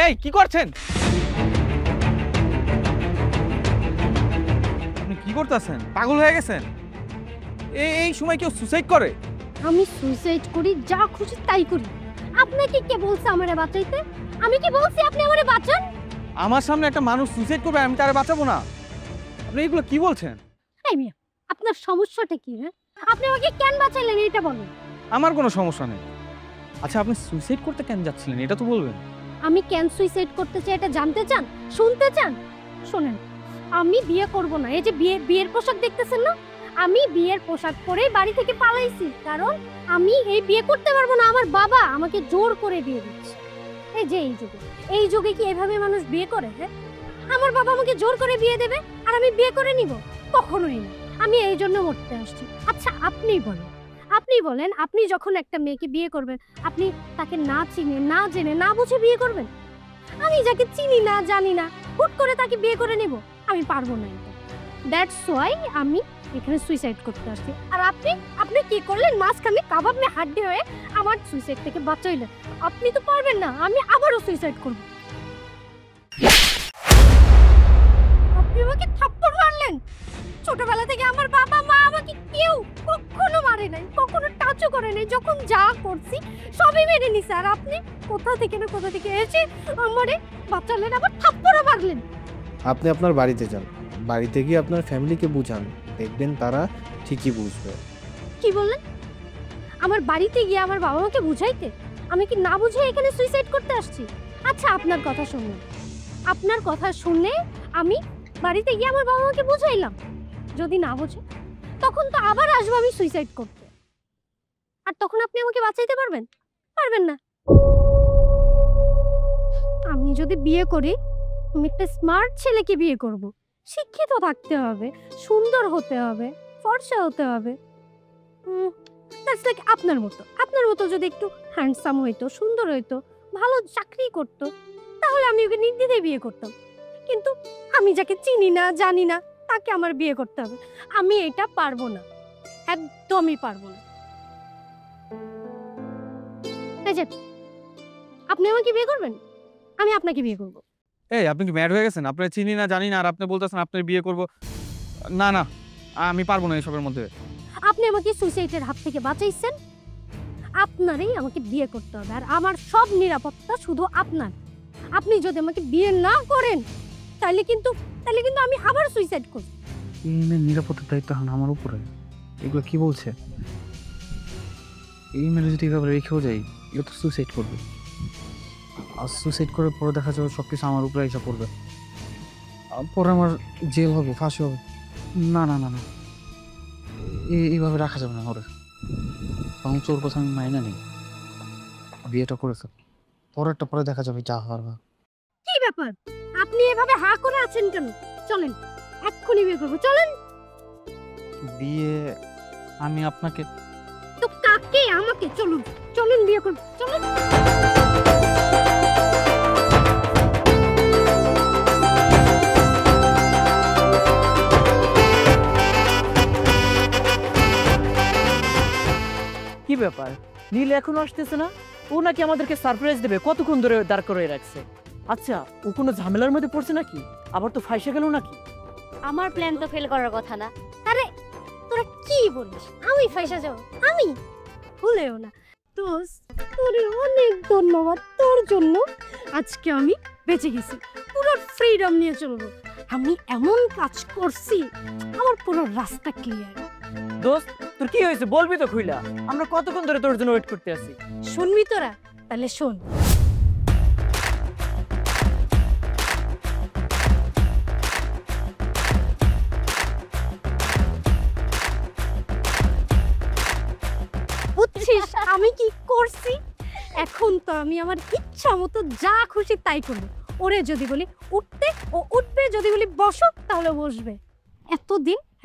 এই কি করছেন? আপনি কি করতেছেন? পাগল হয়ে গেছেন? এই সময় কেউ সুসাইড করে? আমি সুইসাইড করি, যা খুশি তাই করি। আপনাকে কে বলছে আমারে বাঁচাইতে? আমি কি বলছি আপনি আমারে বাঁচান? আমার সামনে একটা মানুষ সুসাইড করবে, আমি তারে বাঁচাবো না? আপনি এগুলো কি বলছেন? এই মিয়া, আপনার সমস্যাটা কি? হ্যাঁ, আপনি আমাকে কেন বাঁচাইলেন এটা বলুন। আমার কোনো সমস্যা নেই। আচ্ছা, আপনি সুইসাইড করতে কেন যাচ্ছিলেন এটা তো বলবেন। আমি কেন সুইসাইড করতে চাই এটা জানতে চান? শুনতে চান? শোনেন, আমি বিয়ে করব না। এই যে বিয়ের পোশাক দেখতেছেন না, আমি বিয়ের পোশাক পরেই বাড়ি থেকে পালাইছি, কারণ আমি এই বিয়ে করতে পারবো না। আমার বাবা আমাকে জোর করে বিয়ে দিচ্ছে। এই যে এই যুগে কি এভাবে মানুষ বিয়ে করে? হ্যাঁ, আমার বাবা আমাকে জোর করে বিয়ে দেবে আর আমি বিয়ে করে নিব? কখনোই না। আমি এই জন্য মরতে আসছি। আচ্ছা আপনি বলেন, আপনি যখন একটা মেয়েকে বিয়ে করবেন, আপনি তাকে না চিনে না জেনে না বুঝে বিয়ে করবেন? আমি যাকে চিনি না জানি না হুট করে তাকে বিয়ে করে নেব? আমি পারবো না এটা। দ্যাটস ওয়াই আমি এখানে সুইসাইড করতে আসছি। আর আপনি কি করলেন? মাঝখানে কাবাব মে হাড্ডি হয়ে আমার সুইসাইড থেকে বাঁচাইলেন। আপনি তো পারবেন না, আমি আবারও সুইসাইড করব। আপনি আমাকে থাপ্পড় মারলেন। ছোটবেলা থেকে আমার বাবা মা আমাকে কেউ কখনো মারে নাই, কখনো টাচও করে নাই। যখন যা করছি সবই মেনে নিছে, আর আপনি কোথা থেকে এসে আমারে বাঁচালেন, আবার থাপ্পড়ও মারলেন। আপনি আপনার বাড়িতে যান, বাড়িতে গিয়ে আপনার ফ্যামিলিকে বুঝান, দেখবেন তারা ঠিকই বুঝবে। কি বললেন? আমার বাড়িতে গিয়ে আমার বাবা মাকে বুঝাইতে? আমি কি না বুঝে এখানে সুইসাইড করতে আসছি? আচ্ছা, আপনার কথা শুনে আমি বাড়িতে গিয়ে আমার বাবা মাকে বুঝাইলাম। যদি না বুঝে তখন তো আবার আসবো আমি সুইসাইড করতে। আর তখন আপনি আমাকে বাঁচাইতে পারবেন? পারবেন না। আমি যদি বিয়ে করি, আমি একটা স্মার্ট ছেলেকে বিয়ে করব। শিক্ষিত থাকতে হবে, সুন্দর হতে হবে, ফর্সা হতে হবে। দ্যাটস লাইক আপনার মতো যদি একটু হ্যান্ডসাম হইতো, সুন্দর হইতো, ভালো চাকরি করতো, তাহলে আমি ওকে নির্দ্বিধায় বিয়ে করতাম। কিন্তু আমি যাকে চিনি না জানি না তাকে আমার বিয়ে করতে হবে। আমি এটা পারবো না, একদমই পারবো না। এই যে আপনি আমাকে বিয়ে করবেন, আমি আপনাকে বিয়ে করব। এই আপনি কি ম্যাড হয়ে গেছেন? আপনি চিনি না জানি না আর আপনি বলতেছেন আপনার বিয়ে করব? না না, আমি পারবো না এসবের মধ্যে। আপনি আমাকে সুইসাইডের হাত থেকে বাঁচাইছেন, আপনারই আমাকে বিয়ে করতে হবে। আর আমার সব নিরাপত্তা শুধু আপনার। আপনি যদি আমাকে বিয়ে না করেন তাহলে কিন্তু আমি আবার সুইসাইড করব। এই মেয়ের নিরাপত্তার দায়িত্ব এখন আমার উপরে। এগুলো কি বলছে? এই মেয়ে যদি এভাবে রেখেও যাই, এও তো সুইসাইড করবে। আর সুইসাইড করার পরে দেখা যাবে সব কিছু আমার উপরে এসে পড়বে, পরে আমার জেল হবে, ফাঁসি হবে। না না না না, এইভাবে রাখা যাবে না। ওরে তখন চোর কথা আমি মাইনা নেই। বিয়েটা করেছে, পরেরটা পরে দেখা যাবে, যা হওয়ার। কি ব্যাপার, আপনি এভাবে হা করে আছেন কেন? চলেন, এক্ষুনি বিয়ে করব, চলেন। বিয়ে? আমি আপনাকে? তো কাকে? আমাকে। চলুন বিয়ে করব, চলুন। কি ব্যাপার, নীল এখনো আসতেছে না? ও নাকি আমাদেরকে সারপ্রাইজ দেবে, কতক্ষণ ধরে দাঁড় করে রাখছে। আচ্ছা, ও কোনো ঝামেলার মধ্যে পড়ছে নাকি? আবার তো ফাইসা গেল নাকি? আমার প্ল্যান তো ফেল করার কথা না। আরে তোরা কি বলিস? আমি ফাইসা যাব? আমি ভুলেও না। দোস্ত, তোর অনেক ধন্যবাদ। তোর জন্য আজকে আমি বেঁচে গেছি। পুরো ফ্রিডম নিয়ে চলবো। আমি এমন কাজ করছি, আমার পুরো রাস্তা ক্লিয়ার। দোস্ত, তোর কি হয়েছে বলবি তো খুইলা? আমরা কতক্ষণ ধরে তোর জন্য ওয়েট করতে আছি। শুনবি তোরা? তাহলে শোন। বুঝছিস আমি কি করছি? এখন তো আমি আমার ইচ্ছা মতো যা খুশি তাই করবো। ওরে যদি বলি উঠতে, ও উঠবে। যদি বলি বসো, তাহলে বসবে।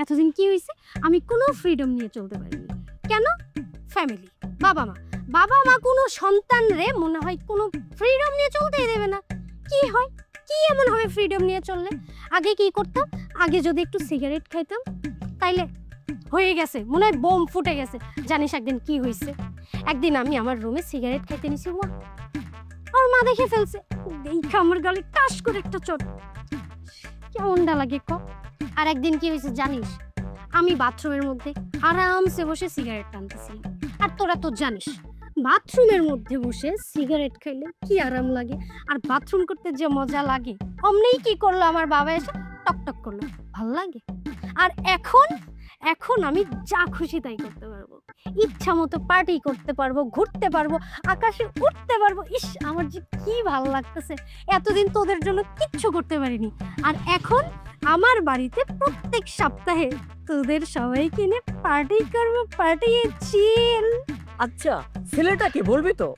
এতদিন কি হয়েছে? আমি কোনো ফ্রিডম নিয়ে চলতে পারিনি। কেন? ফ্যামিলি, বাবা মা কোনো সন্তান রে মনে হয় কোনো ফ্রিডম নিয়ে চলতেই দেবে না। কি হয়, কি এমন হবে ফ্রিডম নিয়ে চললে? আগে কি করতাম? আগে যদি একটু সিগারেট খাইতাম, তাইলে হয়ে গেছে, মনে হয় বোম ফুটে গেছে। জানিস একদিন কি হয়েছে? একদিন আমি আমার রুমে সিগারেট খাইতে নিছি, আমার মা দেখে ফেলছে, দেখে আমার গালে টাস করে একটা চট। কেমনটা লাগে ক? আর একদিন কি হয়েছে জানিস, আমি বাথরুমের মধ্যে আরামসে বসে সিগারেট টানতেছি, আর তোরা তো জানিস বাথরুমের মধ্যে বসে সিগারেট খাইলে কি আরাম লাগে, আর বাথরুম করতে যে মজা লাগে। অমনেই কি করলো, আমার বাবা এসে টকটক করলো, ভাল লাগে। আর এখন এখন আমি যা খুশি তাই করতে পারবো, ইচ্ছা মতো পার্টি করতে পারবো, ঘুরতে পারবো, আকাশে উঠতে পারবো। ইস, আমার যে কি ভালো লাগতেছে, এতদিন তোদের জন্য কিচ্ছু করতে পারিনি, আর এখন আমার বাড়িতে প্রত্যেক সপ্তাহে তোদের সবাইকে নিয়ে পার্টি করবো, পার্টি চিল। আচ্ছা, ছেলেটাকে বলবি তো?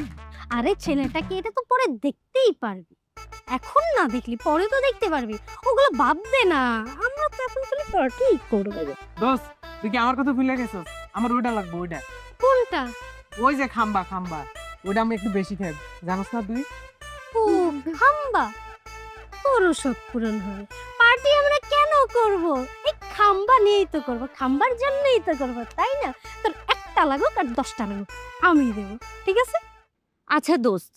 আরে ছেলেটাকে এটা তো পরে দেখতেই পারবি, এখন না দেখলি পরে তো দেখতে পারবি, ওগুলো ভাববে না, আমরা তো এখন খালি পার্টি করবো। দোস্ত তুই কি আমার কথা ভুলে গেছিস? আমার ওইটা লাগবে, ওইটা কোনটা? ওই যে খাম্বা খাম্বা, ওইটা আমি একটু বেশি খাই, জানোস না তুই? ও খাম্বা, তোর শখ পূরণ হবে। পার্টি আমরা কেন করব? এই খাম্বা নিয়েই তো করব, খাম্বার জন্যই তো করব, তাই না? তোর একটা লাগুক আর 10টা লাগুক আমি দেব, ঠিক আছে? আচ্ছা দোস্ত,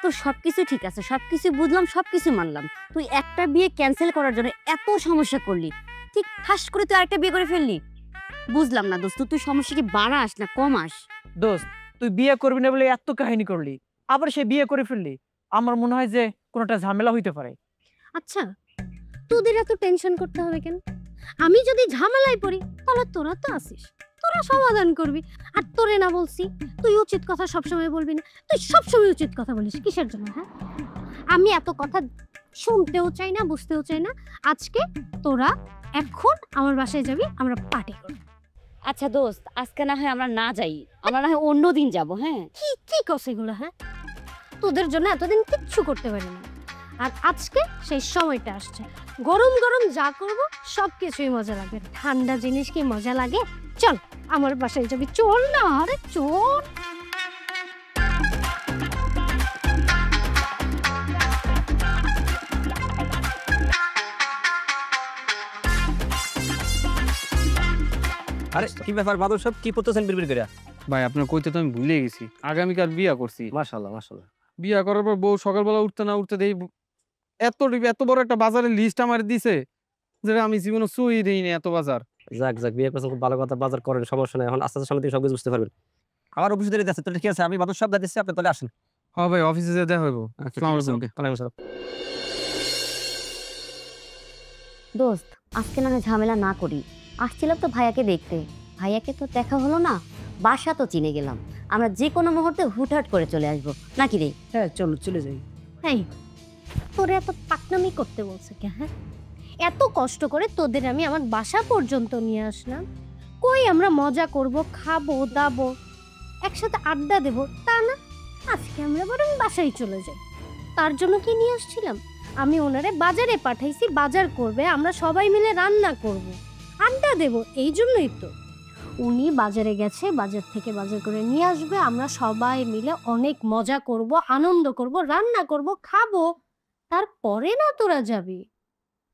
তো সবকিছু ঠিক আছে, সবকিছু বুঝলাম, সবকিছু মানলাম, তুই একটা বিয়ে ক্যান্সেল করার জন্য এত সমস্যা করলি, ঠিক ঠাস করে তুই আরেকটা বিয়ে করে ফেললি। বুঝলাম না দোস্ত, তুই সমস্যা কি বাড়াস না কমাস? দোস্ত, তুই বিয়ে করবি না বলে এত কাহিনী করলি, আবার সে বিয়ে করে ফেললি। আমার মনে হয় যে কোনোটা ঝামেলা হইতে পারে। আচ্ছা, তোদের এত টেনশন করতে হবে কেন? আমি যদি ঝামেলায় পড়ি তাহলে তোরা তো আসিস, তোরা সমাধান করবি। আর তোরে না বলছি তুই উচিত কথা সবসময় বলবি না, তুই সবসময় উচিত কথা বলিস, কিসের জন্য? হ্যাঁ, আমি এত কথা শুনতেও চাই না, বুঝতেও চাই না। আজকে তোরা এখন আমার বাসায় যাবি, আমরা পার্টি করব। আচ্ছা দোস্ত, আজকে না হয় আমরা না যাই, আমরা না হয় অন্য দিন যাবো। হ্যাঁ, কি কি কস এগুলো? হ্যাঁ, তোদের জন্য এতদিন কিচ্ছু করতে পারিনি, আর আজকে সেই সময়টা আসছে। গরম গরম যা করব সব কিছুই মজা লাগবে, ঠান্ডা জিনিস কি মজা লাগে? চল আমার বাসায় যাবি, চল না, আরে চল। আরে কি ব্যাপার বাদল সব কি করতেছেন বিড়বিড় করে? ভাই আপনার কইতে তো আমি ভুলে গেছি, আগামীকাল বিয়া করছি। মাশাআল্লাহ মাশাআল্লাহ। বিয়া করার পর বউ সকালবেলা উঠতে না উঠতে দেই এত বড় একটা বাজারের লিস্ট আমার দিছে, যেটা আমি জীবনে চুই দেইনি, এত বাজার। যাক যাক, বিয়ে করছেন খুব ভালো কথা, বাজার করেন, সমস্যা নাই। এখন আস্তে আস্তে সামনে থেকে সবকিছু বুঝতে পারবেন। আমার অফিসে দেরি আছে, তো ঠিক আছে, আমি বাদল সব দিচ্ছি, আপনি তাহলে আসেন। হ্যাঁ ভাই, অফিসে যেতে দেখা হইব। আসসালামু আলাইকুম। ওয়ালাইকুম আসসালাম। দোস্ত আজকে না হয় ঝামেলা না করি, আসছিলাম তো ভাইয়াকে দেখতে, ভাইয়াকে তো দেখা হলো না, বাসা তো চিনে গেলাম, আমরা যে কোনো মুহূর্তে হুটহাট করে চলে আসবো নাকি রে? হ্যাঁ চলো, চলে যাই। এই, তোরে এত পাকনামি করতে বলছে কে? হ্যাঁ, এত কষ্ট করে তোদের আমি আমার বাসা পর্যন্ত নিয়ে আসলাম, কই আমরা মজা করব, খাবো দাবো, একসাথে আড্ডা দেব, তা না। আজকে আমরা বরং বাসায় চলে যাই। তার জন্য কি নিয়ে আসছিলাম? আমি ওনারে বাজারে পাঠাইছি, বাজার করবে, আমরা সবাই মিলে রান্না করব, আড্ডা দেব, এই জন্যই তো। উনি বাজারে গেছে, বাজার থেকে বাজার করে নিয়ে আসবে, আমরা সবাই মিলে অনেক মজা করব, আনন্দ করব, রান্না করব, খাবো, তারপরে না তোরা যাবি।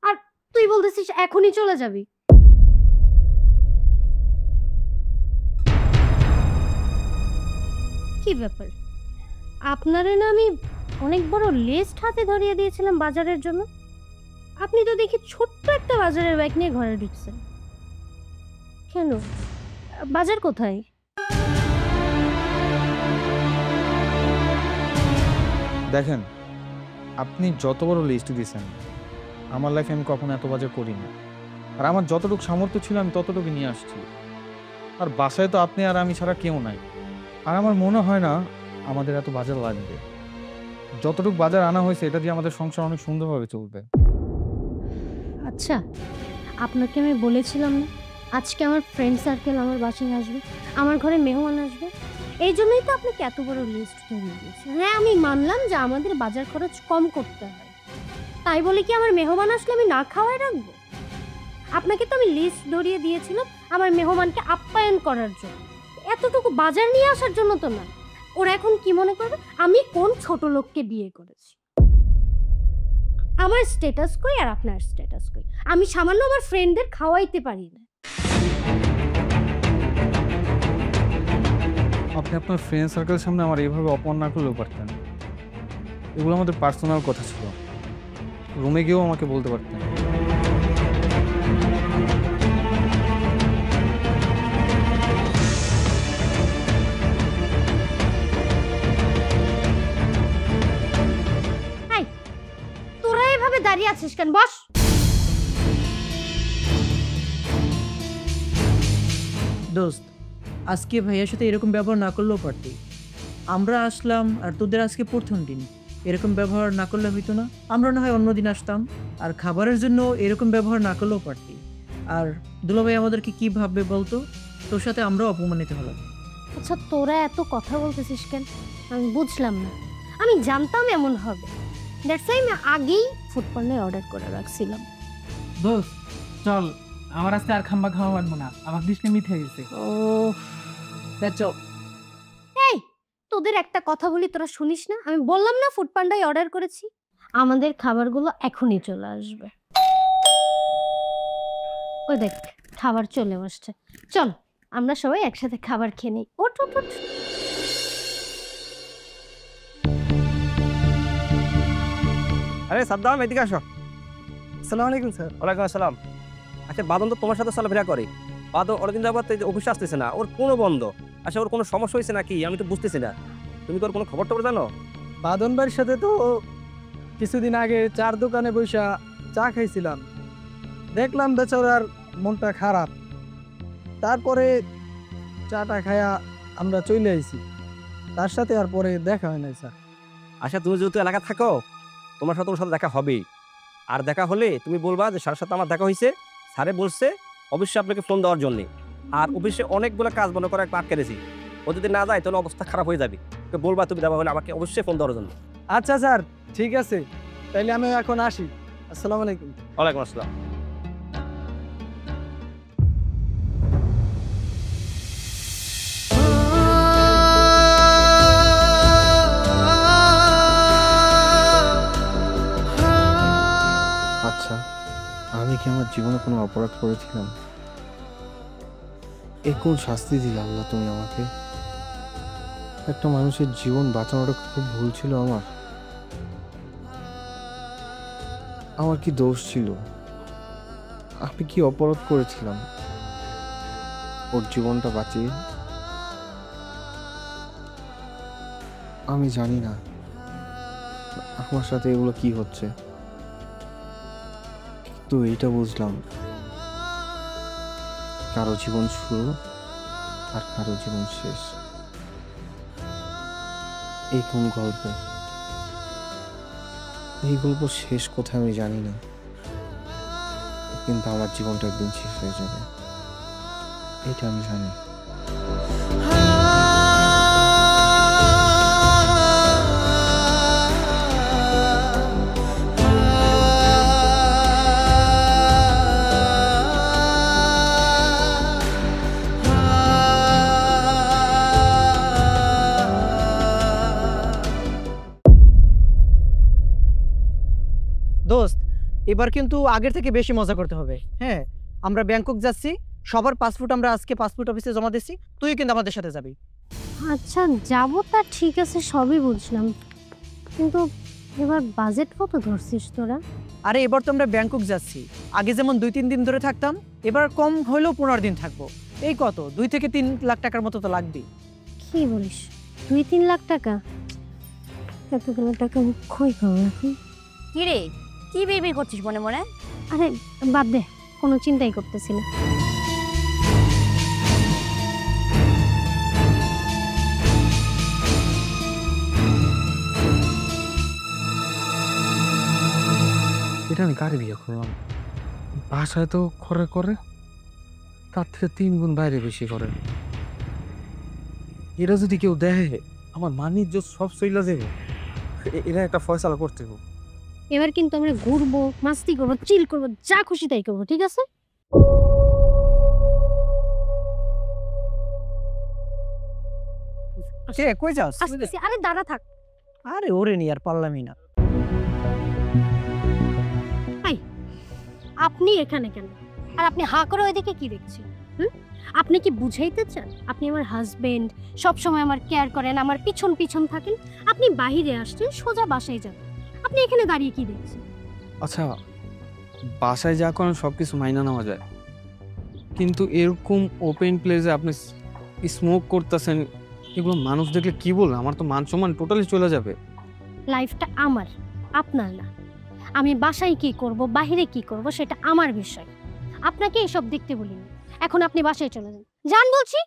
আর তুই বলতেছিস এখনই চলে যাবি? কি ব্যাপার? আপনারে না আমি অনেক বড় লিস্ট হাতে ধরিয়ে দিয়েছিলাম বাজারের জন্য, আপনি তো দেখি ছোট্ট একটা বাজারের ব্যাগ নিয়ে ঘরে ঢুকছেন কেন? বাজার কোথায়? দেখেন, আপনি যত বড় লিস্ট দিয়েছেন, আমার লাইফে আমি কখনো এত বাজার করিনি। আর আমার যতটুকু সামর্থ্য ছিল আমি ততটুকু নিয়ে আসছি। আর বাসায় তো আপনি আর আমি ছাড়া কেউ নাই, আর আমার মনে হয় না আমাদের এত বাজার লাগবে। যতটুকু বাজার আনা হয়েছে এটা দিয়ে আমাদের সংসার অনেক সুন্দরভাবে চলবে। আচ্ছা, আপনাকে আমি বলেছিলাম না আজকে আমার ফ্রেন্ড সার্কেল আমার বাসায় আসবে, আমার ঘরে মেহমান আসবে, এই জন্যই তো আপনাকে এত বড় লিস্ট তৈরি দিয়েছি। হ্যাঁ, আমি মানলাম যে আমাদের বাজার খরচ কম করতে হয়, তাই বলে কি আমার মেহমান আসলে আমি না খাওয়ায় রাখবো? আপনাকে তো আমি লিস্ট ধরিয়ে দিয়েছিলাম আমার মেহমানকে আপ্যায়ন করার জন্য, এতটুকু বাজার নিয়ে আসার জন্য তো না। ওরা এখন কি মনে করবে আমি কোন ছোট লোককে বিয়ে করেছি? আমার স্ট্যাটাস কই আর আপনার স্ট্যাটাস কই? আমি সামান্য আমার ফ্রেন্ডদের খাওয়াইতে পারি না। আপনি আপনার ফ্রেন্ড সার্কেলের সামনে আমার এইভাবে অপমান না করলেও পারতেন। এগুলো আমাদের পার্সোনাল কথা ছিল, রুমে গিয়েও আমাকে বলতে পারতেন। তোরা এভাবে দাঁড়িয়ে আছিস কেন? বস। দোস্ত, আজকে ভাইয়ার সাথে এরকম ব্যবহার না করলেও পারতি। আমরা আসলাম আর তোদের আজকে প্রথম দিন, এরকম ব্যবহার না করলে হইতো না? আমরা না হয় অন্যদিন আসতাম। আর খাবারের জন্য এরকম ব্যবহার না করলেও পারতি। আর দুলাভাই আমাদেরকে কি ভাববে বলতো? তোর সাথে আমরাও অপমানিত হলাম। আচ্ছা, তোরা এত কথা বলতেছিস কেন? আমি বুঝলাম না। আমি জানতাম এমন হবে, দ্যাটস ওয়াই আমি আগেই ফুড পান্ডায় অর্ডার করে রাখছিলাম। দোস্ত চল, আমার আজকে আর খাম্বা খাওয়া মানবো না, আমার দৃষ্টি মিথে গেছে। ও চল। এই, তোদের একটা কথা বলি, তোরা শুনিস না? আমি বললাম না ফুড পান্ডায় অর্ডার করেছি। আমাদের খাবারগুলো এখনই চলে আসবে। ওই দেখ, খাবার চলে আসছে। চল আমরা সবাই একসাথে খাবার খেয়ে নিই। ওঠ ওঠ ওঠ। আরে সাদ্দাম, এদিকে আসো। আসসালামু আলাইকুম স্যার। ওয়ালাইকুম আসসালাম। আচ্ছা, বাদন তো তোমার সাথে চলাফেরা করে। বাদন অনেকদিন যাবত অফিসে আসতেছে না, ওর কোনো বন্ধ। আচ্ছা, ওর কোনো সমস্যা হয়েছে নাকি? আমি তো বুঝতেছি না। তুমি কি ওর কোনো খবর টবর জানো? বাদন ভাইয়ের সাথে তো কিছুদিন আগে চার দোকানে বসা চা খাইছিলাম, দেখলাম বেচারার মনটা খারাপ। তারপরে চাটা খায়া আমরা চলে আইছি, তার সাথে আর পরে দেখা হয় নাই স্যার। আচ্ছা, তুমি যেহেতু এলাকা থাকো, তোমার সাথে ওর সাথে দেখা হবেই। আর দেখা হলে তুমি বলবা যে স্যারের সাথে আমার দেখা হয়েছে, স্যারে বলছে অবশ্যই আপনাকে ফোন দেওয়ার জন্যে। আর অফিসে অনেকগুলো কাজ মনে করে আটকে রেছি, ও যদি না যায় তাহলে অবস্থা খারাপ হয়ে যাবে। তো বলবা তুমি দেওয়া হলে আমাকে অবশ্যই ফোন দেওয়ার জন্য। আচ্ছা স্যার, ঠিক আছে, তাইলে আমি এখন আসি। আসসালামু আলাইকুম। ওয়ালাইকুম আসসালাম। আচ্ছা, আমি কি আমার জীবনে কোনো অপরাধ করেছিলাম? এ কোন শাস্তি দিলে আল্লাহ তুমি আমাকে? একটা মানুষের জীবন বাঁচানোটা খুব ভুল ছিল আমার। আমার কি দোষ ছিল? আমি কি অপরাধ করেছিলাম ওর জীবনটা বাঁচিয়ে? আমি জানি না আমার সাথে এগুলো কি হচ্ছে, তো এইটা বুঝলাম, কারো জীবন শুরু আর কারো জীবন শেষ। এই কোন গল্প? এই গল্প শেষ কোথায় আমি জানি না, কিন্তু আমার জীবনটা একদিন শেষ হয়ে যাবে, এটা আমি জানি। দোস্ত, এবার কিন্তু আগের থেকে বেশি মজা করতে হবে। হ্যাঁ, আমরা ব্যাংকক যাচ্ছি, সবার পাসপোর্ট আমরা আজকে পাসপোর্ট অফিসে জমা দিচ্ছি, তুই কিন্তু আমাদের সাথে যাবি। আচ্ছা যাবো, তা ঠিক আছে, সবই বুঝলাম, কিন্তু এবার বাজেট কত ধরছিস তোরা? আরে এবার তো আমরা ব্যাংকক যাচ্ছি, আগে যেমন 2-3 দিন ধরে থাকতাম, এবার কম হলেও 15 দিন থাকবো। এই কত 2 থেকে 3 লাখ টাকার মতো তো লাগবেই। কি বলিস, 2-3 লাখ টাকা? এতগুলো টাকা আমি কই পাবো এখন? কি রে, কি বিড়বিড় করছিস মনে মনে? আরে বাদ দে, কোনো চিন্তাই করতেছি না। এটা আমি কারে বিয়ে করলাম? বাসায় তো করে করে, তার থেকে 3 গুণ বাইরে বেশি করে। এরা যদি কেউ দেখে, আমার মানিজ্য সব চইলা যাবে। এরা একটা ফয়সালা করতে হবে। এবার কিন্তু আমরা ঘুরবো, মাস্তি করবো, চিল করবো, যা খুশি তাই করবো, ঠিক আছে? কে কই যাস? আসতেছি। আরে দাঁড়া থাক। আরে ওরে নি আর পারলামই না। আপনি এখানে কেন? আর আপনি হা করে ওইদিকে কি দেখছেন? আপনি কি বুঝাইতে চান আপনি আমার হাজবেন্ড, সবসময় আমার কেয়ার করেন, আমার পিছন পিছন থাকেন? আপনি বাইরে আসছেন, সোজা বাসায় যাবেন। আপনি এখানে দাঁড়িয়ে কি দেখছেন? আচ্ছা, বাসায় যা করেন সব কিছু মাইনা নেওয়া যায়, কিন্তু এরকম ওপেন প্লেসে আপনি স্মোক করতেছেন, এগুলো মানুষ দেখলে কি বলবে? আমার তো মান সম্মান টোটালি চলে যাবে। লাইফটা আমার, আপনার না। আমি বাসায় কি করব, বাইরে কি করব, সেটা আমার বিষয়। আপনাকে এসব দেখতে বলিনি। এখন আপনি বাসায় চলে যান, যান বলছি।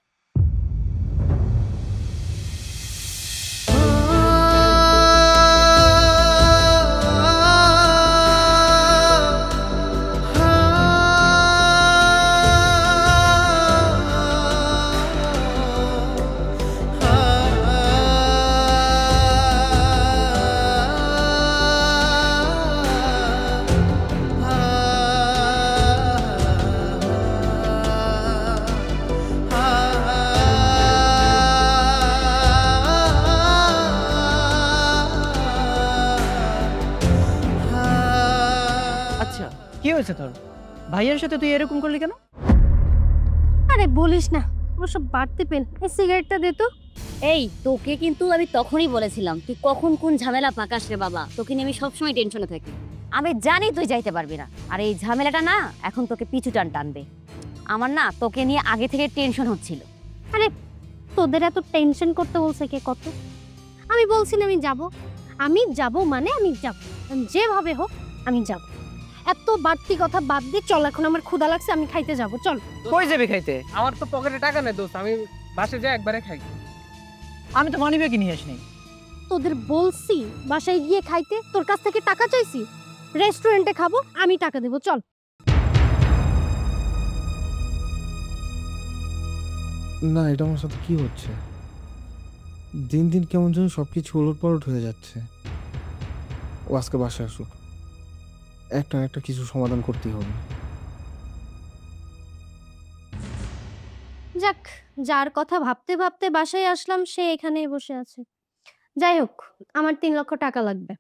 আচ্ছা, কি হয়েছে তোর? ভাইয়ার সাথে তুই এরকম করলি কেন? আরে বলিস না, ওসব বাড়তে পেন। এই সিগারেটটা দে তো। এই তোকে কিন্তু আমি তখনই বলেছিলাম তুই কখন কোন ঝামেলা পাকাস রে বাবা, তোকে নিয়ে আমি সবসময় টেনশনে থাকি। আমি জানি তুই যাইতে পারবি না, আর এই ঝামেলাটা না এখন তোকে পিছু টানবে। আমার না তোকে নিয়ে আগে থেকে টেনশন হচ্ছিল। তোদের এত টেনশন করতে বলছে কে? কত আমি বলছি না আমি যাব, আমি যাব মানে আমি যাব, যেভাবে হোক আমি যাব। এত বাড়তি কথা বাদ দিয়ে চল, এখন আমার ক্ষুধা লাগছে, আমি খাইতে যাব। চল। কই যাবি খাইতে? আমার তো পকেটে টাকা নেই দোস্ত, আমি বাসে যাই একবারে খাই। আমি তো মানি ব্যাগে নিয়ে আসিনি। তোদের বলছি বাসায় গিয়ে খাইতে, তোর কাছ থেকে টাকা চাইছি? রেস্টুরেন্টে খাবো, আমি টাকা দেবো। চল। না, এটা আমার সাথে কি হচ্ছে? দিন দিন কেমন যেন সব কিছু ওলটপালট হয়ে যাচ্ছে। ও আজকে বাসায় আসুক, একটা একটা কিছু সমাধান করতেই হবে। যাক, যার কথা ভাবতে ভাবতে বাসায় আসলাম সে এখানেই বসে আছে। যাই হোক, আমার 3 লক্ষ টাকা লাগবে।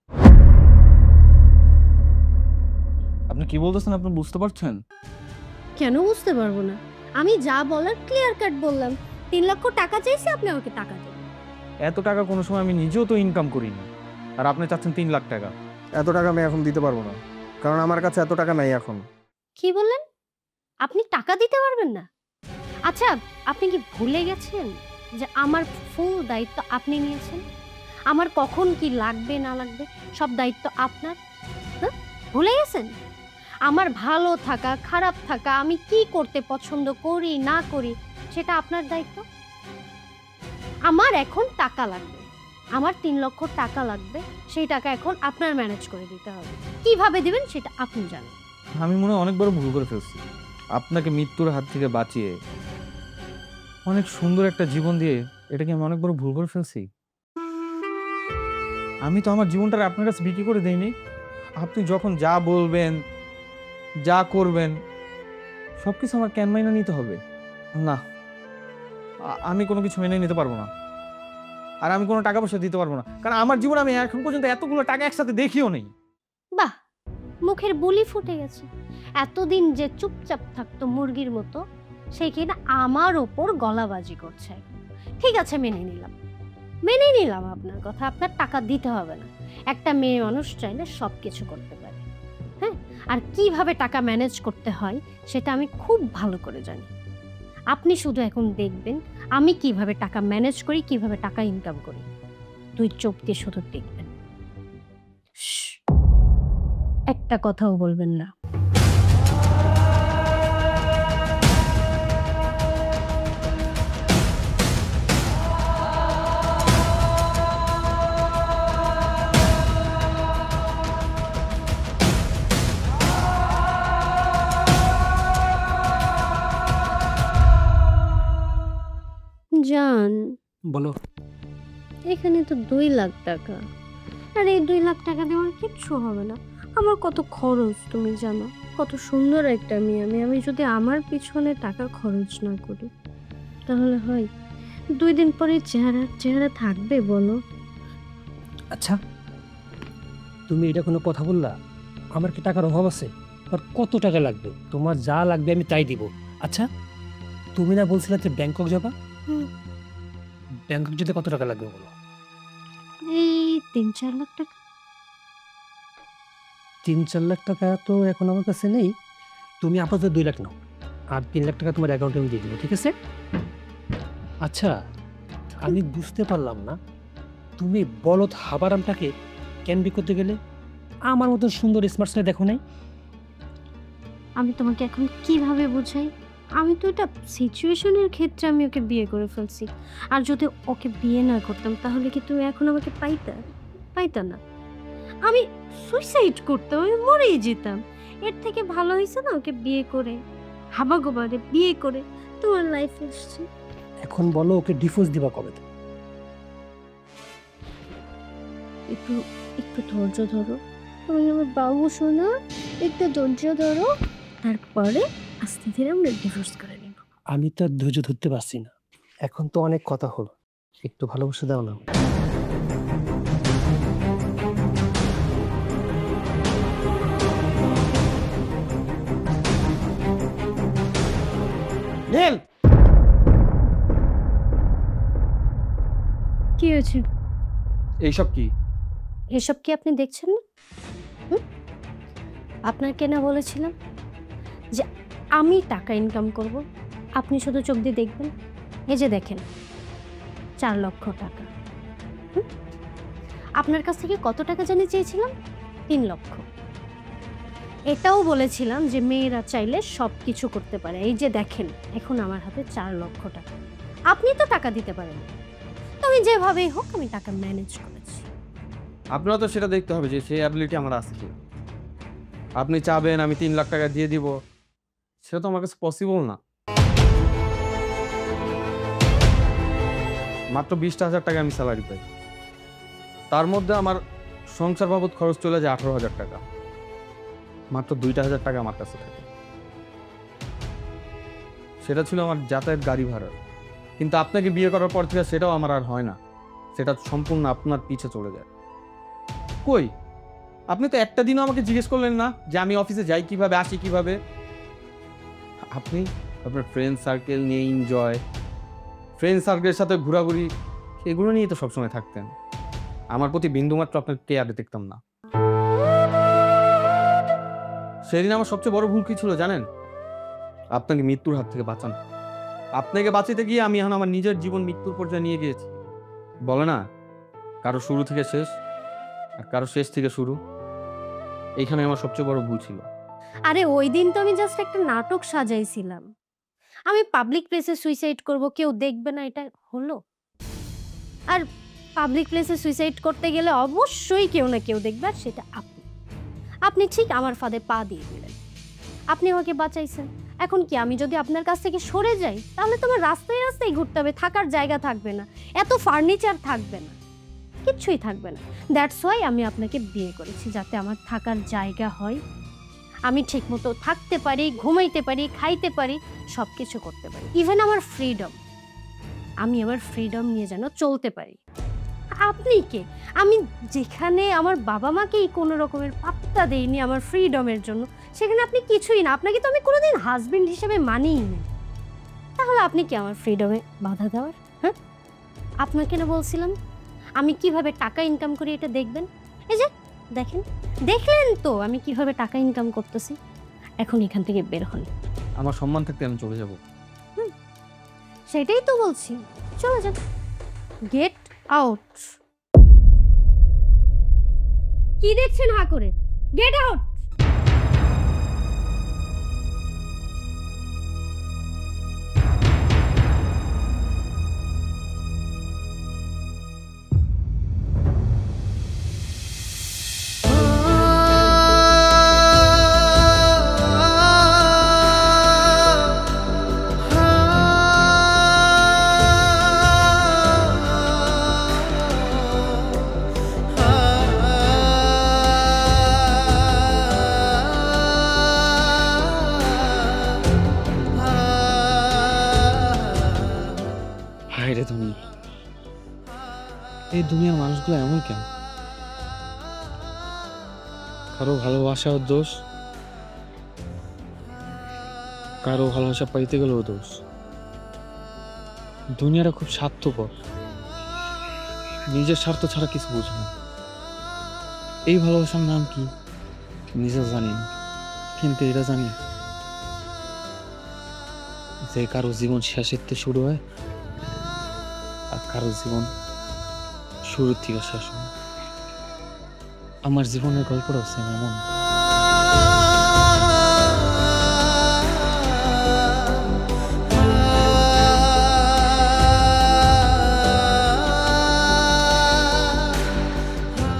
আপনি কি বলতেছেন? আপনি বুঝতে পারছেন? কেন বুঝতে পারবো না? আমি যা বলার ক্লিয়ার কাট বললাম। 3 লক্ষ টাকা চাইছি, আপনি আমাকে টাকা দেন। এত টাকা কোনো সময় আমি নিজেও তো ইনকাম করিনি, আর আপনি চাচ্ছেন 3 লাখ টাকা? এত টাকা আমি এখন দিতে পারবো না, কারণ আমার কাছে এত টাকা নাই এখন। কি বললেন? আপনি টাকা দিতে পারবেন না? আচ্ছা, আপনি কি ভুলে গেছেন যে আমার ফুল দায়িত্ব আপনি নিয়েছেন? আমার কখন কি লাগবে না লাগবে সব দায়িত্ব আপনার। হ্যাঁ, ভুলে গেছেন? আমার ভালো থাকা, খারাপ থাকা, আমি কি করতে পছন্দ করি না করি, সেটা আপনার দায়িত্ব। আমার এখন টাকা লাগবে, আমার 3 লক্ষ টাকা লাগবে। সেই টাকা এখন আপনার ম্যানেজ করে দিতে হবে। কিভাবে দিবেন সেটা আপনি জানেন। আমি মনে হয় অনেক বড় ভুল করে ফেলছি। আপনাকে মৃত্যুর হাত থেকে বাঁচিয়ে অনেক সুন্দর একটা জীবন দিয়ে, এটা কি আমি অনেক বড় ভুল করে ফেলছি? আমি তো আমার জীবনটা আপনার কাছে বিক্রি করে দেইনি। আপনি যখন যা বলবেন, যা করবেন, সবকিছু আমার কেন মাইনা নিতে হবে? না, আমি কোনো কিছু মেনে নিতে পারবো না। আর আমি কোনো টাকা পয়সা দিতে পারবো না, কারণ আমার জীবনে আমি এখন পর্যন্ত এতগুলো টাকা একসাথে দেখিও নেই। বাহ, মুখের বুলি ফুটে গেছে। এতদিন যে চুপচাপ থাকতো মুরগির মতো, সে কিনা আমার ওপর গলাবাজি করছে। ঠিক আছে, মেনে নিলাম আপনার কথা। আপনার টাকা দিতে হবে না। একটা মেয়ে মানুষ চাইলে সব কিছু করতে পারে। হ্যাঁ, আর কিভাবে টাকা ম্যানেজ করতে হয় সেটা আমি খুব ভালো করে জানি। আপনি শুধু এখন দেখবেন আমি কিভাবে টাকা ম্যানেজ করি, কিভাবে টাকা ইনকাম করি। 2 চোখ দিয়ে শুধু দেখবেন। একটা কথাও বলবেন না। জান, বলো। এখানে তো 2 লাখ টাকা, আর এই 2 লাখ টাকা দিয়ে আমার কিচ্ছু হবে না। আমার কত খরচ তুমি জানো, কত সুন্দর একটা মেয়ে আমি যদি আমার পিছনে টাকা খরচ না করি তাহলে হয়? 2 দিন পরে চেহারা থাকবে বলো? আচ্ছা, তুমি এটা কোনো কথা বললা? আমার কি টাকার অভাব আছে? আর কত টাকা লাগবে? তোমার যা লাগবে আমি তাই দিব। আচ্ছা, তুমি না বলছিলে যে ব্যাংকক যাবা? হুম। ব্যাংকক যেতে কত টাকা লাগবে বলো? এই 3-4 লাখ টাকা। 3-4 লাখ টাকা তো এখন আমার কাছে নেই। তুমি আপাতত 2 লাখ নাও, আর 3 লাখ টাকা তোমার অ্যাকাউন্টে আমি দিয়ে দেবো, ঠিক আছে? আচ্ছা, আমি বুঝতে পারলাম না তুমি বলদ হাবারামটাকে কেন বিয়ে করতে গেলে? আমার মতো সুন্দর স্মার্ট ছেলে দেখো নাই? আমি তোমাকে এখন কিভাবে বোঝাই? আমি তো এটা সিচুয়েশনের ক্ষেত্রে আমি ওকে বিয়ে করে ফেলছি। আর যদি ওকে বিয়ে না করতাম তাহলে কি তুমি এখন আমাকে পাইতা না। আমি সুইসাইড করতাম, আমি মরেই যেতাম। এর থেকে ভালো হয়েছে না ওকে বিয়ে করে, হাবাগোবারে বিয়ে করে তোমার লাইফ এসছে। এখন বলো ওকে ডিভোর্স দিবা কবে? একটু একটু ধৈর্য ধরো, তুমি আমার বাবু শোনা, একটু ধৈর্য ধরো, তারপরে আস্তে ধীরে আমরা ডিভোর্স করে নেব। আমি তো আর ধৈর্য ধরতে পারছি না। এখন তো অনেক কথা হলো, একটু ভালোবাসা দাও না। নীল, কি হয়েছে? এইসব কি? এসব কি আপনি দেখছেন না? আপনাকে না বলেছিলাম যে আমি টাকা ইনকাম করব, আপনি শুধু চোখ দিয়ে দেখবেন। এই যে দেখেন 4 লক্ষ টাকা। আপনার কাছ থেকে কত টাকা জানি চেয়েছিলাম? 3 লক্ষ। এটাও বলেছিলাম যে মেয়েরা চাইলে সব কিছু করতে পারে। এই যে দেখেন এখন আমার হাতে 4 লক্ষ টাকা। আপনি তো টাকা দিতে পারেন না, তো আমি যেভাবেই হোক আমি টাকা ম্যানেজ করেছি। আপনারা তো সেটা দেখতে হবে যে সেই অ্যাবিলিটি আমার আছে কি। আপনি চাবেন আমি 3 লাখ টাকা দিয়ে দিব, সেটা তো আমার কাছে পসিবল না। মাত্র 20,000 টাকা আমি স্যালারি পাই, তার মধ্যে আমার সংসার বাবদ খরচ চলে যায় 18,000 টাকা। মাত্র 2,000 টাকা আমার কাছে থাকে, সেটা ছিল আমার যাতায়াত গাড়ি ভাড়া। কিন্তু আপনাকে বিয়ে করার পর থেকে সেটাও আমার আর হয় না, সেটা সম্পূর্ণ আপনার পিছে চলে যায়। কই, আপনি তো একটা দিনও আমাকে জিজ্ঞেস করলেন না যে আমি অফিসে যাই কিভাবে, আসি কিভাবে। আপনি আপনার ফ্রেন্ড সার্কেল নিয়ে এনজয়, ফ্রেন্ড সার্কেলের সাথে ঘোরাঘুরি, এগুলো নিয়েই তো সবসময় থাকতেন। আমার প্রতি বিন্দুমাত্র আপনার কেয়ারে দেখতাম না। সেদিন আমার সবচেয়ে বড় ভুল কি ছিল জানেন? আপনাকে মৃত্যুর হাত থেকে বাঁচানো। আপনাকে বাঁচাতে গিয়ে আমি এখন আমার নিজের জীবন মৃত্যুর পর্যায়ে নিয়ে গিয়েছি। বলে না, কারো শুরু থেকে শেষ আর কারো শেষ থেকে শুরু। এইখানে আমার সবচেয়ে বড় ভুল ছিল। আরে ওই দিন তো আমি জাস্ট একটা নাটক সাজাইছিলাম। আমি পাবলিক প্লেসে সুইসাইড করব, কেউ দেখবে না, এটা হলো? আর পাবলিক প্লেসে সুইসাইড করতে গেলে অবশ্যই কেউ না কেউ দেখবে, আর সেটা আপনি ঠিক আমার ফাঁদে পা দিয়ে দিলেন। আপনি আমাকে বাঁচাইছেন। এখন কি আমি যদি আপনার কাছ থেকে সরে যাই তাহলে তোমার রাস্তায় রাস্তায় ঘুরতে হবে, থাকার জায়গা থাকবে না, এত ফার্নিচার থাকবে না, কিচ্ছুই থাকবে না। দ্যাটস ওয়াই আমি আপনাকে বিয়ে করেছি, যাতে আমার থাকার জায়গা হয়, আমি ঠিকমতো থাকতে পারি, ঘুমাইতে পারি, খাইতে পারি, সব কিছু করতে পারি। ইভেন আমার ফ্রিডম, আমি আমার ফ্রিডম নিয়ে যেন চলতে পারি। আপনি কে? আমি যেখানে আমার বাবা মাকেই কোনো রকমের পাত্তা দেইনি আমার ফ্রিডমের জন্য, সেখানে আপনি কিছুই না। আপনাকে তো আমি কোনোদিন হাজবেন্ড হিসেবে মানিই না, তাহলে আপনি কি আমার ফ্রিডমে বাধা দেওয়ার? হ্যাঁ, আপনাকে না বলছিলাম আমি কিভাবে টাকা ইনকাম করি এটা দেখবেন। এই যে দেখেন, দেখলেন তো আমি কিভাবে টাকা ইনকাম করতেছি। এখন এখান থেকে বের হন। আমার সম্মান থাকতে আমি চলে যাব। সেটাই তো বলছি, চলে যান, গেট আউট। কি দেখছেন হা করে? Get out. হায় রে দুনিয়া, এই দুনিয়ার মানুষগুলো এমন কেন? কারো ভালোবাসাও দোষ, কারো ভালোবাসা পাইতে গেলেও দোষ। দুনিয়াটা খুব স্বার্থপর, নিজের স্বার্থ ছাড়া কিছু বোঝে না। এই ভালোবাসার নাম কি নিজেও জানি না, কিন্তু এটা জানি যে কারো জীবন শেষের থেকে শুরু হয় আর কারো জীবন শুরুর থেকে শেষ হয়। আমার জীবনের গল্পটা হচ্ছে এমন।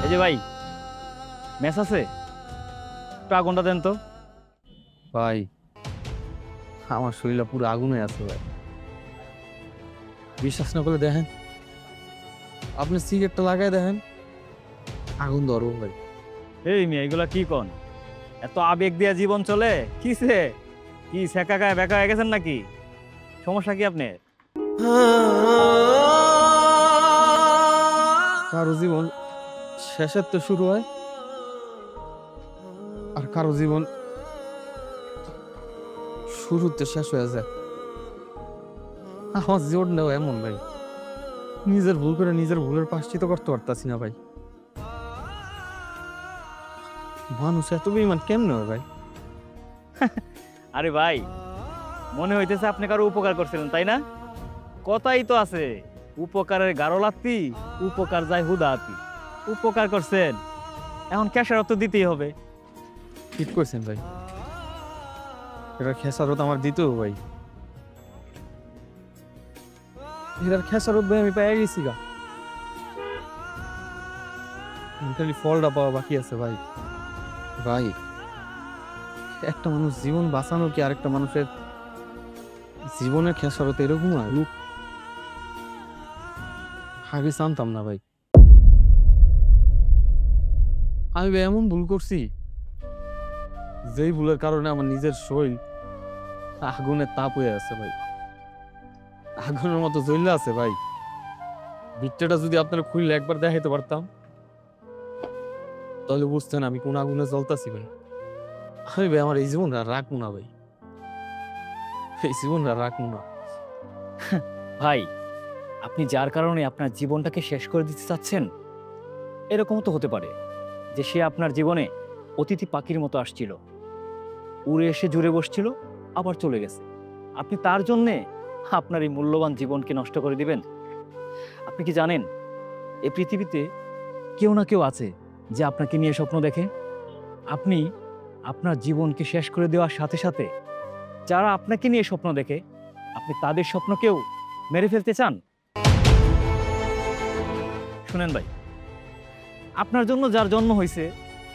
এই যে ভাই, ম্যাচ আছে, একটু আগুনটা দেন তো। ভাই আমার শরীরটা পুরো আগুনে আছে ভাই, বিশ্বাস না করলে দেখেন, আপনি সিগারেটটা লাগাই দেখেন, আগুন ধরবো ভাই। এই মেয়ে, এগুলা কি কন? এত আবেগ দিয়া জীবন চলে? কিসে কি সেকা গায়ে বেকা হয়ে গেছেন নাকি? সমস্যা কি আপনার? কারো জীবন শেষের তো শুরু হয় আর কারো জীবন শুরুতে শেষ হয়ে যায়। আমার জীবনটাও এমন ভাই, নিজের ভুল করে নিজের ভুলের প্রায়শ্চিত্ত করতে পারতাছি না ভাই। মানুষ এত বেঈমান কেমনে হয় ভাই? আরে ভাই, মনে হইতেছে আপনি কারো উপকার করছিলেন, তাই না? কথাই তো আছে, উপকারের গাঢ় লাত্তি, উপকার যায় হুদাতি। উপকার করছেন, এখন ক্যাশারত তো দিতেই হবে। ঠিক করছেন ভাই, এটার খেসারত আমার দিতেও ভাই। এটার খেসারত ভাই আমি পেয়ে গেছি গা, খালি ফলটা পাওয়া বাকি আছে ভাই। ভাই একটা মানুষ জীবন বাঁচানো কি আরেকটা মানুষের জীবনের খেসারত এরকম হয়? আগে জানতাম না ভাই। আমি ভাই এমন ভুল করছি যেই ভুলের কারণে আমার নিজের শরীর আগুনের তাপ হয়ে আছে ভাই, আগুনের মতো জ্বললে আছে ভাই। ভিতরটা যদি আপনারা খুললে একবার দেখাইতে পারতাম তাহলে বুঝতেন আমি কোন আগুনে জ্বলতাছি ভাই। আমি ভাই আমার এই জীবনটা রাখবো না ভাই, এই জীবনটা রাখবো না। ভাই, আপনি যার কারণে আপনার জীবনটাকে শেষ করে দিতে চাচ্ছেন, এরকম তো হতে পারে যে সে আপনার জীবনে অতিথি পাখির মতো আসছিল, উড়ে এসে জুড়ে বসছিল, আবার চলে গেছে। আপনি তার জন্যে আপনার এই মূল্যবান জীবনকে নষ্ট করে দিবেন? আপনি কি জানেন এই পৃথিবীতে কেউ না কেউ আছে যে আপনাকে নিয়ে স্বপ্ন দেখে? আপনি আপনার জীবনকে শেষ করে দেওয়ার সাথে সাথে যারা আপনাকে নিয়ে স্বপ্ন দেখে, আপনি তাদের স্বপ্নকেও মেরে ফেলতে চান? শুনেন ভাই, আপনার জন্য যার জন্ম হয়েছে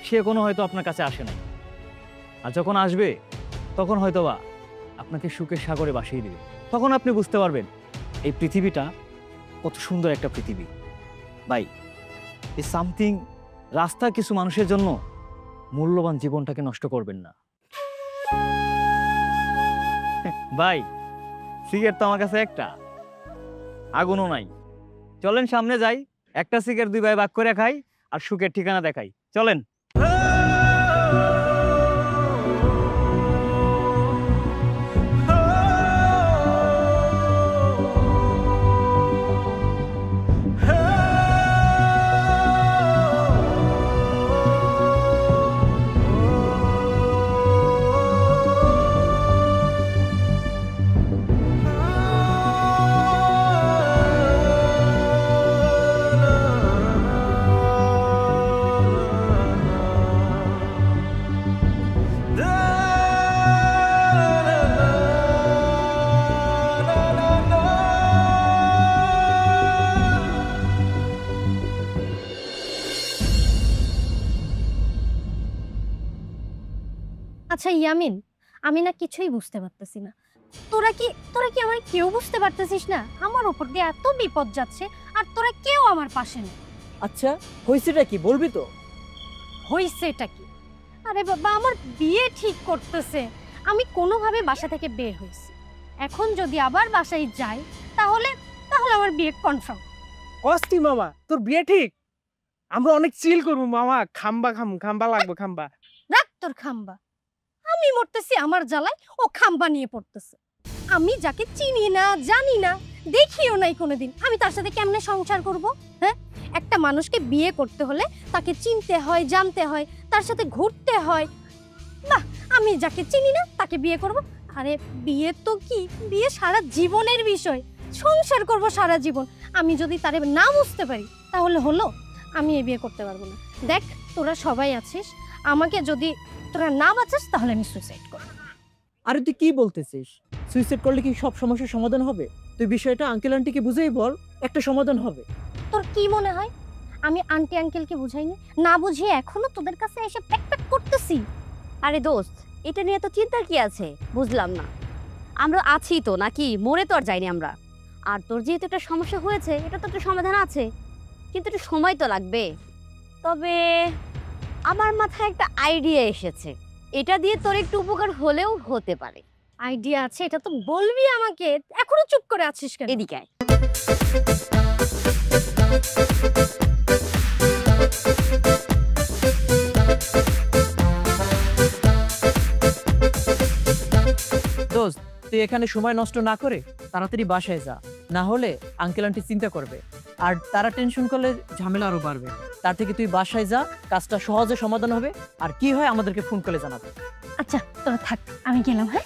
সে কোনো হয়তো আপনার কাছে আসে নাই, আর যখন আসবে তখন হয়তোবা আপনাকে সুখের সাগরে ভাসিয়ে দিবে। তখন আপনি বুঝতে পারবেন এই পৃথিবীটা কত সুন্দর একটা পৃথিবী। ভাই, এই সামথিং রাস্তার কিছু মানুষের জন্য মূল্যবান জীবনটাকে নষ্ট করবেন না। ভাই, সিগারেট তো আমার কাছে একটা, আগুনও নাই। চলেন সামনে যাই, একটা সিগারেট দুই ভাই ভাগ করে খাই আর সুখের ঠিকানা দেখাই। চলেন। আচ্ছা ইয়ামিন, আমি না কিছুই বুঝতে পারতেছি না। তোরা কি আমার কেউ বুঝতে পারতেছিস না? আমার উপর দিয়ে এত বিপদ যাচ্ছে আর তোরা কেউ আমার পাশে নেই। আচ্ছা হয়েছেটা কি বলবি তো? হইছেটা কি? আরে বাবা, আমার বিয়ে ঠিক করতেছে, আমি কোনোভাবে বাসা থেকে বের হয়েছি। এখন যদি আবার বাসায় যাই তাহলে আমার বিয়ে কনফার্ম। অস্তি মামা, তোর বিয়ে ঠিক? আমরা অনেক চিল করবো মামা, খাম্বা লাগবে খাম্বা। রাখ তোর খাম্বা, আমি মরতেছি আমার জ্বালায়, ও খাম্বা নিয়ে পড়তেছে। আমি যাকে চিনি না জানি না, দেখিও নাই কোনোদিন। আমি তার সাথে কেমনে সংসার করব? হ্যাঁ, একটা মানুষকে বিয়ে করতে হলে তাকে চিনতে হয়, জানতে হয়, তার সাথে ঘুরতে হয়। না, আমি যাকে চিনি না তাকে বিয়ে করব? আরে বিয়ে তো কি, বিয়ে সারা জীবনের বিষয়, সংসার করব সারা জীবন। আমি যদি তারে না বুঝতে পারি তাহলে হলো? আমি এই বিয়ে করতে পারবো না। দেখ, তোরা সবাই আছিস, আমাকে যদি তোরা না বাঁচাস তাহলে আমি সুইসাইড করব। আরে তুই কি বলতেছিস? সুইসাইড করলে কি সব সমস্যার সমাধান হবে? তুই বিষয়টা আঙ্কেল আন্টিকে বুঝেই বল, একটা সমাধান হবে। তোর কি মনে হয় আমি আন্টি আঙ্কেলকে বুঝাইনি? না বুঝিয়ে এখনো তোদের কাছে এসে প্যাক প্যাক করতেছি? আরে দোস্ত, এটা নিয়ে তো চিন্তার কি আছে? বুঝলাম না, আমরা আছি তো, নাকি মরে তো আর যাইনি আমরা। আর তোর যেহেতু একটা সমস্যা হয়েছে, এটা তো একটা সমাধান আছে, কিন্তু একটু সময় তো লাগবে। তবে আমার মাথায় একটা আইডিয়া এসেছে, এটা দিয়ে তোর একটু উপকার হলেও হতে পারে। আইডিয়া আছে? এটা তো বলবি আমাকে, এখনো চুপ করে আছিস কেন? এদিকে আয়। দোস্ত, তুই এখানে সময় নষ্ট না করে তাড়াতাড়ি বাসায় যা, না হলে আঙ্কেল আন্টি চিন্তা করবে, আর তারা টেনশন করলে ঝামেলা আরো বাড়বে। তার থেকে তুই বাসায় যা, কাজটা সহজে সমাধান হবে, আর কি হয় আমাদেরকে ফোন করে জানাবে। আচ্ছা তোরা থাক, আমি গেলাম। হ্যাঁ